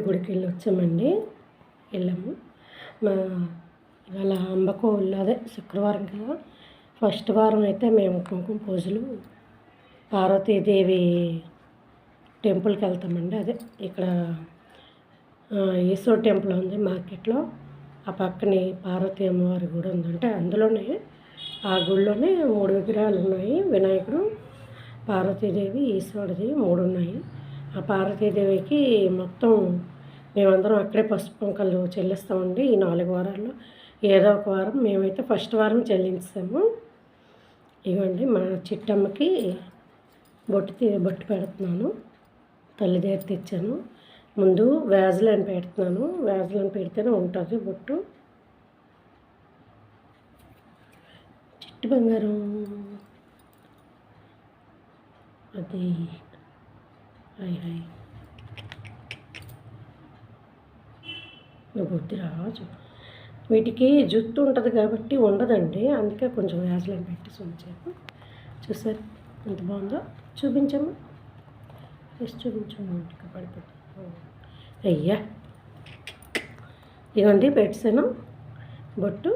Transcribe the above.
గుడికి వెళ్ళి వచ్చామండి. వెళ్ళాము. మా ఇవాళ అంబకోళ్ళు అదే శుక్రవారం కదా, ఫస్ట్ వారం అయితే మేము కుంకుమ పూజలు పార్వతీదేవి టెంపుల్కి వెళ్తామండి. అదే ఇక్కడ ఈశ్వర్ టెంపుల్ ఉంది మార్కెట్లో, ఆ పక్కనే పార్వతీ అమ్మవారి గుడి ఉందంటే అందులోనే ఆ గుడిలోనే 3 విగ్రహాలు ఉన్నాయి. వినాయకుడు, పార్వతీదేవి, ఈశ్వరుడిది 3 ఉన్నాయి. ఆ పార్వతీదేవికి మొత్తం మేమందరం అక్కడే పసుపు కుంకాలు చెల్లిస్తామండి. ఈ 4 వారాల్లో ఏదో ఒక వారం మేమైతే ఫస్ట్ వారం చెల్లించాము. ఇవ్వండి మా చిట్టమ్మకి బొట్టు పెడుతున్నాను. తల్లి దగ్గర తెచ్చాను. ముందు వ్యాజ్లైన్ పెడుతున్నాను. వ్యాజ్లైన్ పెడితేనే ఉంటుంది బొట్టు. చిట్టు బంగారం అది హాయ్ హాయ్ బుద్ధి రాజు. వీటికి జుట్టు ఉంటుంది కాబట్టి ఉండదండి, అందుకే కొంచెం వ్యాజ్లైన్ పెట్టి ఉంచాను. చూసారు ఎంత బాగుందో? చూపించమ్మా, వేసి చూపించమ్మా. ఇంటికి పడిపోతుంది. అయ్యా ఇవ్వండి పెట్టాను బొట్టు.